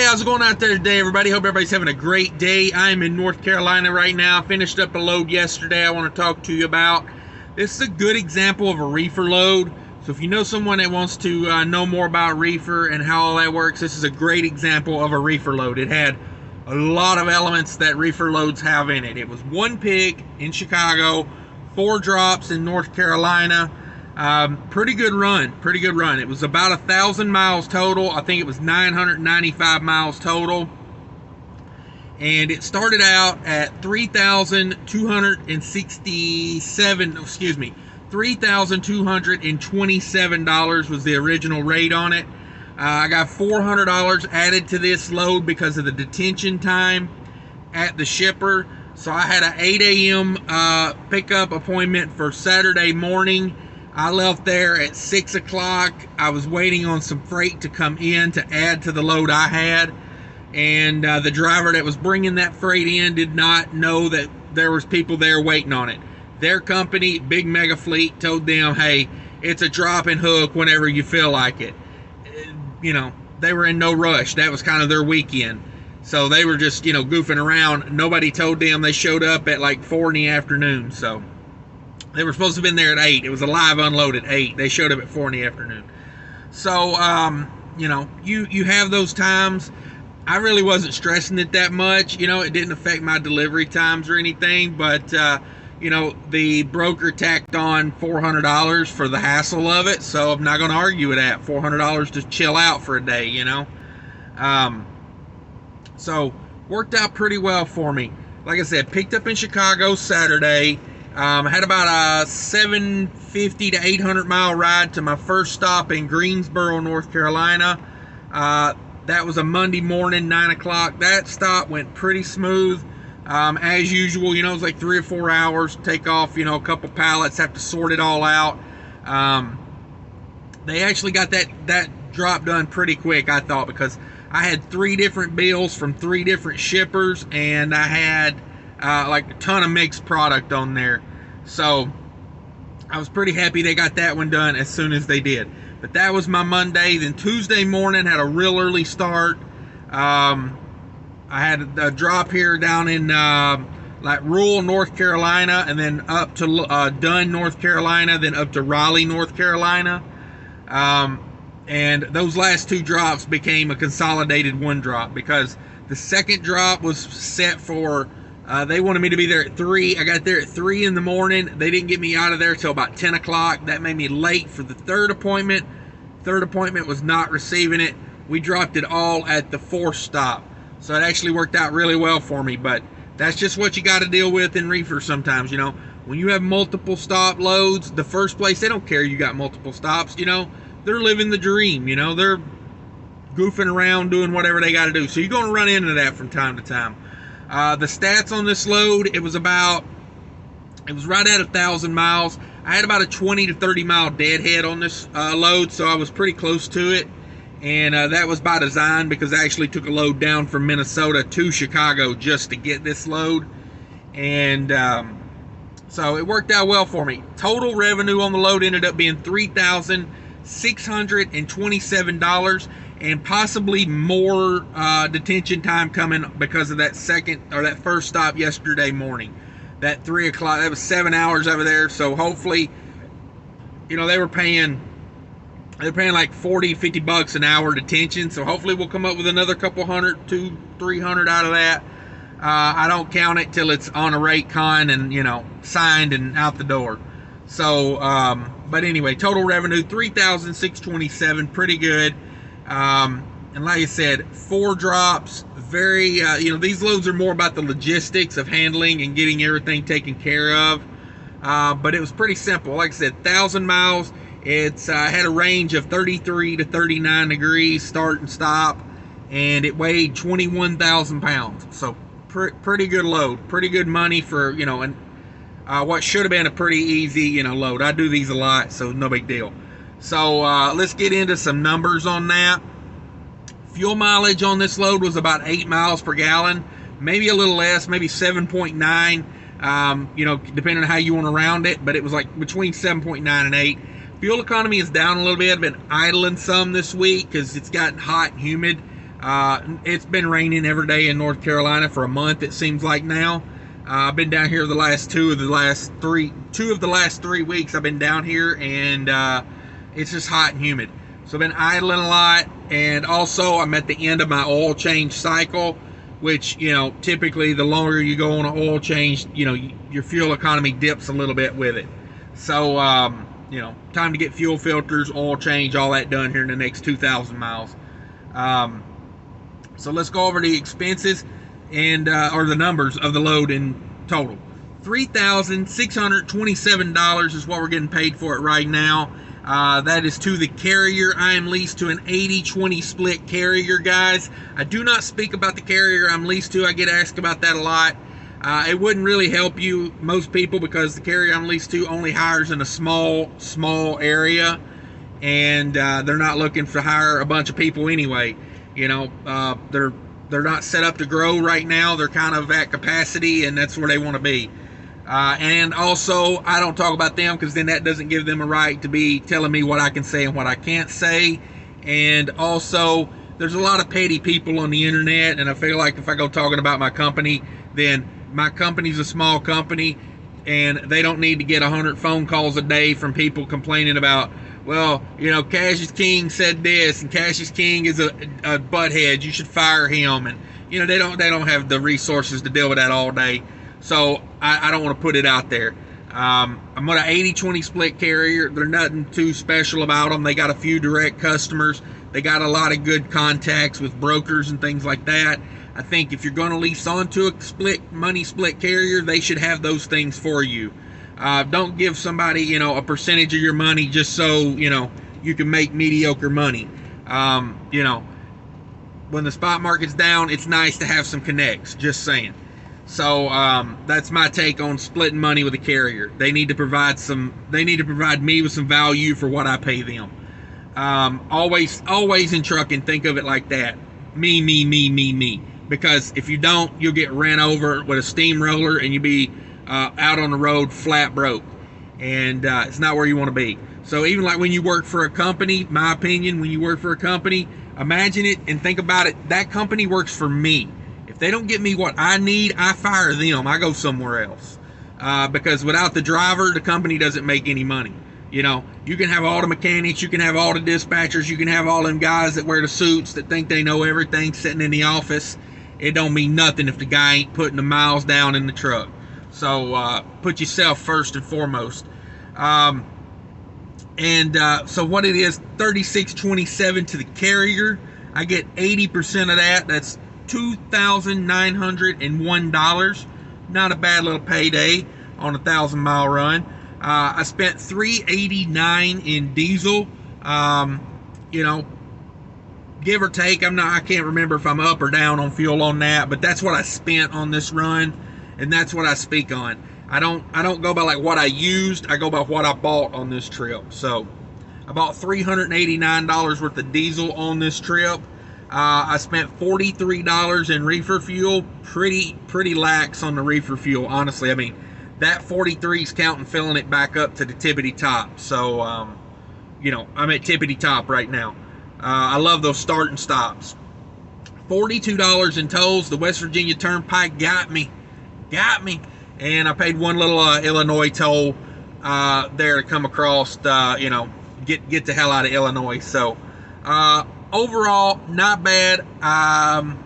how's it going out there today, everybody? Hope everybody's having a great day. I'm in North Carolina right now. Finished up a load yesterday I want to talk to you about. This is a good example of a reefer load. So if you know someone that wants to know more about reefer and how all that works, this is a great example of a reefer load. It had a lot of elements that reefer loads have in it. It was 1 pig in Chicago, 4 drops in North Carolina. Pretty good run. It was about 1,000 miles total. I think it was 995 miles total. And it started out at $3,227 was the original rate on it. I got $400 added to this load because of the detention time at the shipper. So I had an 8 a.m. Pickup appointment for Saturday morning. I left there at 6 o'clock. I was waiting on some freight to come in to add to the load I had. And the driver that was bringing that freight in did not know that there was people there waiting on it. Their company, Big Mega Fleet, told them, hey, it's a drop and hook whenever you feel like it. You know, they were in no rush. That was kind of their weekend. So they were just, goofing around. Nobody told them. They showed up at like 4 in the afternoon. So they were supposed to have been there at 8. It was a live unload at 8. They showed up at 4 in the afternoon. So, you have those times. I really wasn't stressing it that much. It didn't affect my delivery times or anything. But, the broker tacked on $400 for the hassle of it. So I'm not going to argue with that. $400 to chill out for a day, So worked out pretty well for me. Like I said, picked up in Chicago Saturday. I had about a 750 to 800 mile ride to my first stop in Greensboro, North Carolina. That was a Monday morning, 9 o'clock. That stop went pretty smooth. As usual, it was like 3 or 4 hours. Take off, a couple pallets, have to sort it all out. They actually got that drop done pretty quick, I thought, because I had 3 different bills from 3 different shippers, and I had like a ton of mixed product on there. So I was pretty happy they got that one done as soon as they did. But that was my Monday. Then Tuesday morning had a real early start. I had a drop here down in like rural North Carolina, and then up to Dunn, North Carolina, then up to Raleigh, North Carolina. And those last 2 drops became a consolidated 1 drop because the second drop was set for, they wanted me to be there at 3. I got there at 3 in the morning. They didn't get me out of there till about 10 o'clock. That made me late for the 3rd appointment. 3rd appointment was not receiving it. We dropped it all at the 4th stop. So it actually worked out really well for me. But that's just what you got to deal with in reefer sometimes, When you have multiple stop loads, the first place, they don't care you got multiple stops, They're living the dream, They're goofing around doing whatever they got to do. So you're going to run into that from time to time. The stats on this load, it was right at 1,000 miles. I had about a 20 to 30 mile deadhead on this load, so I was pretty close to it. And that was by design because I actually took a load down from Minnesota to Chicago just to get this load. And so it worked out well for me. Total revenue on the load ended up being $3,627, and possibly more detention time coming because of that first stop yesterday morning. That 3 o'clock, that was 7 hours over there. So hopefully, they were paying like $40-50 an hour detention. So hopefully we'll come up with another couple hundred, $200-300 out of that. I don't count it till it's on a rate con and signed and out the door. So but anyway, total revenue $3,627, pretty good. And like I said, 4 drops, very these loads are more about the logistics of handling and getting everything taken care of. But it was pretty simple. Like I said, 1,000 miles. It's had a range of 33 to 39 degrees start and stop, and it weighed 21,000 pounds. So pretty good load, pretty good money for what should have been a pretty easy load. I do these a lot, so no big deal. So let's get into some numbers on that. Fuel mileage on this load was about 8 miles per gallon, maybe a little less, maybe 7.9. Depending on how you want to round it, but it was like between 7.9 and 8. Fuel economy is down a little bit. I've been idling some this week because it's gotten hot and humid. It's been raining every day in North Carolina for a month, it seems like now. I've been down here two of the last 3 weeks. I've been down here, and it's just hot and humid. So I've been idling a lot, and also I'm at the end of my oil change cycle, which, typically the longer you go on an oil change, your fuel economy dips a little bit with it. So, time to get fuel filters, oil change, all that done here in the next 2,000 miles. So let's go over the expenses and or the numbers of the load in total. $3,627 is what we're getting paid for it right now. That is to the carrier. I am leased to an 80-20 split carrier, guys. I do not speak about the carrier I'm leased to. I get asked about that a lot. It wouldn't really help you, most people, because the carrier I'm leased to only hires in a small area, and they're not looking to hire a bunch of people anyway. They're not set up to grow right now. They're kind of at capacity, and that's where they want to be. And also, I don't talk about them because then that doesn't give them a right to be telling me what I can say and what I can't say. And also, there's a lot of petty people on the internet, and I feel like if I go talking about my company, then my company's a small company, and they don't need to get 100 phone calls a day from people complaining about, well, Cash is King said this, and Cash is King is a butthead, you should fire him. And they don't have the resources to deal with that all day. So I don't want to put it out there. I'm on an 80-20 split carrier. There's nothing too special about them. They got a few direct customers. They got a lot of good contacts with brokers and things like that. I think if you're going to lease onto a money split carrier, they should have those things for you. Don't give somebody, a percentage of your money just so, you can make mediocre money. When the spot market's down, it's nice to have some connects, just saying. So that's my take on splitting money with a carrier. They need to provide me with some value for what I pay them. Always in trucking, think of it like that. Me. Because if you don't, you'll get ran over with a steamroller and you'll be out on the road flat broke. And it's not where you want to be. So even like when you work for a company, my opinion, when you work for a company, imagine it and think about it. That company works for me. If they don't get me what I need, I fire them. I go somewhere else. Because without the driver, the company doesn't make any money. You can have all the mechanics, you can have all the dispatchers, you can have all them guys that wear the suits that think they know everything sitting in the office. It don't mean nothing if the guy ain't putting the miles down in the truck. So put yourself first and foremost. So what it is, $36.27 to the carrier. I get 80% of that. That's $2,901. Not a bad little payday on a 1,000-mile run. I spent $3.89 in diesel. Give or take. I can't remember if I'm up or down on fuel on that, but that's what I spent on this run, and that's what I speak on. I don't go by like what I used. I go by what I bought on this trip. So I bought $389 worth of diesel on this trip. I spent $43 in reefer fuel. Pretty lax on the reefer fuel, honestly. I mean, that 43 is counting filling it back up to the tippity top. So, I'm at tippity top right now. I love those start and stops. $42 in tolls. The West Virginia Turnpike got me. And I paid one little Illinois toll there to come across, get the hell out of Illinois. So, overall, not bad.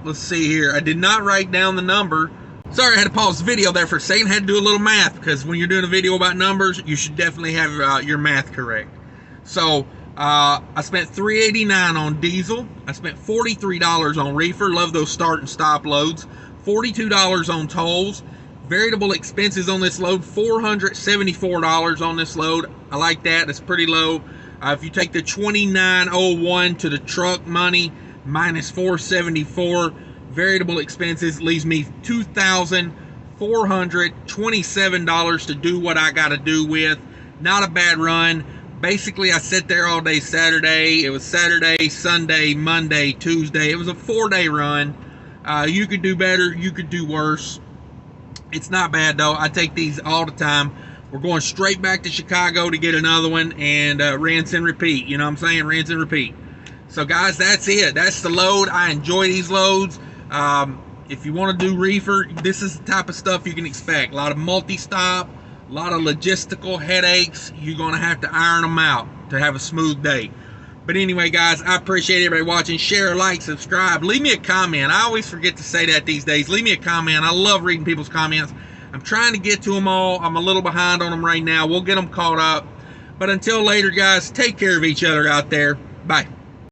Let's see here. I did not write down the number. Sorry, I had to pause the video there for a second. I had to do a little math, because when you're doing a video about numbers, you should definitely have your math correct. So, I spent $3.89 on diesel. I spent $43 on reefer. Love those start and stop loads. $42 on tolls. Variable expenses on this load, $474 on this load. I like that. It's pretty low. If you take the $29.01 to the truck money minus $474, variable expenses leaves me $2,427 to do what I got to do with. Not a bad run. Basically, I sat there all day Saturday. It was Saturday, Sunday, Monday, Tuesday. It was a 4-day run. You could do better. You could do worse. It's not bad, though. I take these all the time. We're going straight back to Chicago to get another one and rinse and repeat. You know what I'm saying? Rinse and repeat. So guys, that's it. That's the load. I enjoy these loads. If you want to do reefer, this is the type of stuff you can expect. A lot of multi-stop, a lot of logistical headaches. You're going to have to iron them out to have a smooth day. But anyway, guys, I appreciate everybody watching. Share, like, subscribe. Leave me a comment. I always forget to say that these days. Leave me a comment. I love reading people's comments. I'm trying to get to them all. I'm a little behind on them right now. We'll get them caught up. But until later, guys, take care of each other out there. Bye.